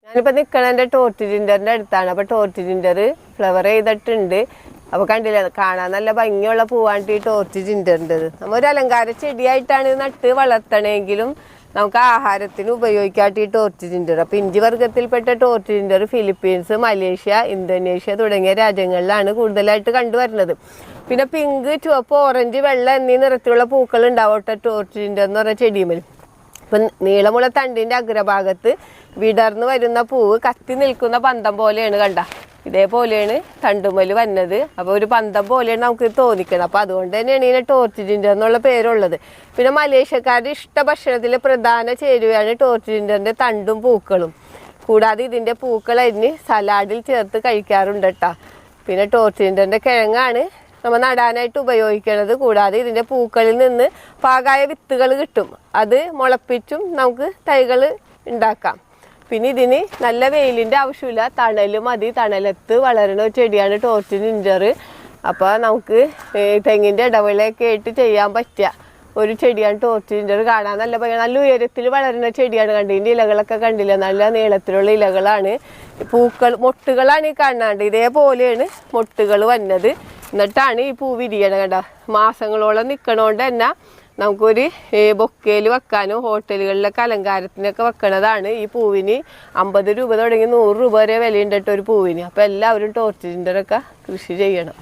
ഞാനിപ്പോൾ നിൽക്കണ ടോർച്ച് ജിൻഡറിൻ്റെ അടുത്താണ്. അപ്പോൾ ടോർച്ച് ജിൻഡർ ഫ്ലവർ ചെയ്തിട്ടുണ്ട്. അപ്പോൾ കണ്ടില്ലേ, കാണാൻ നല്ല ഭംഗിയുള്ള പൂവാണ് ഈ ടോർച്ച് ജിൻഡറിൻ്റെത്. നമ്മൾ ഒരു അലങ്കാര ചെടിയായിട്ടാണ് നട്ട് വളർത്തണമെങ്കിലും നമുക്ക് ആഹാരത്തിന് ഉപയോഗിക്കാട്ട് ഈ ടോർച്ച് ജിൻഡർ. അപ്പോൾ ഇഞ്ചി വർഗ്ഗത്തിൽപ്പെട്ട torch gender Philippines, Malaysia, Indonesia തുടങ്ങിയ രാജ്യങ്ങളിലാണ് കൂടുതലായിട്ട് കണ്ടുവരുന്നത്. പിന്നെ പിങ്ക്, ചുവപ്പ്, ഓറഞ്ച്, വെള്ള എന്നീ നിറത്തിലുള്ള പൂക്കൾ ഉണ്ടാവട്ടെ ടോർച്ച് ജിൻഡർ എന്ന് പറഞ്ഞ ചെടിയുമൽ. ഇപ്പം നീളമുള്ള തണ്ടിൻ്റെ അഗ്രഭാഗത്ത് വിടർന്ന് വരുന്ന പൂവ് കത്തി നിൽക്കുന്ന പന്തം പോലെയാണ് കണ്ട. ഇതേപോലെയാണ് തണ്ടുമല് വന്നത്. അപ്പോൾ ഒരു പന്തം പോലെയാണ് നമുക്ക് തോന്നിക്കുന്നത്. അപ്പോൾ അതുകൊണ്ട് തന്നെയാണ് ഇതിനെ ടോർച്ച് ജിൻഡർ എന്നുള്ള പേരുള്ളത്. പിന്നെ മലേഷ്യക്കാരുടെ ഇഷ്ട ഭക്ഷണത്തിലെ പ്രധാന ചേരുവയാണ് ടോർച്ച് ജിൻഡറിൻ്റെ തണ്ടും പൂക്കളും. കൂടാതെ ഇതിൻ്റെ പൂക്കൾ അരിഞ്ഞ് സലാഡിൽ ചേർത്ത് കഴിക്കാറുണ്ട് കേട്ടോ. പിന്നെ ടോർച്ച് ജിൻഡറിൻ്റെ കിഴങ്ങാണ് നമ്മൾ നടാനായിട്ട് ഉപയോഗിക്കുന്നത്. കൂടാതെ ഇതിൻ്റെ പൂക്കളിൽ നിന്ന് പാകായ വിത്തുകൾ കിട്ടും. അത് മുളപ്പിച്ചും നമുക്ക് തൈകൾ ഉണ്ടാക്കാം. പിന്നെ ഇതിന് നല്ല വെയിലിൻ്റെ ആവശ്യമില്ല, തണലും മതി. തണലത്ത് വളരുന്ന ഒരു ചെടിയാണ് ടോർച്ച് ജിൻഡർ. അപ്പോൾ നമുക്ക് തെങ്ങിൻ്റെ ഇടവിളയൊക്കെ ആയിട്ട് ചെയ്യാൻ പറ്റിയ ഒരു ചെടിയാണ് ടോർച്ച് ജിൻഡർ. കാണാൻ നല്ല ഭംഗി, നല്ല ഉയരത്തിൽ വളരുന്ന ചെടിയാണ്. കണ്ടിൻ്റെ ഇലകളൊക്കെ കണ്ടില്ല, നല്ല നീളത്തിലുള്ള ഇലകളാണ്. പൂക്കൾ മൊട്ടുകളാണ് ഈ കാണാണ്ട്. ഇതേപോലെയാണ് മൊട്ടുകൾ വന്നത്. എന്നിട്ടാണ് ഈ പൂ വിരിയണം കണ്ട. മാസങ്ങളോളം നിൽക്കണോണ്ട് തന്നെ നമുക്കൊരു ബൊക്കയിൽ വെക്കാനും ഹോട്ടലുകളിലൊക്കെ അലങ്കാരത്തിനൊക്കെ വെക്കണതാണ്. ഈ പൂവിന് 50 രൂപ തുടങ്ങി 100 രൂപ വരെ വിലയുണ്ട് ഒരു പൂവിന്. അപ്പോൾ എല്ലാവരും ടോർച്ച് ജിൻഡറൊക്കെ കൃഷി ചെയ്യണം.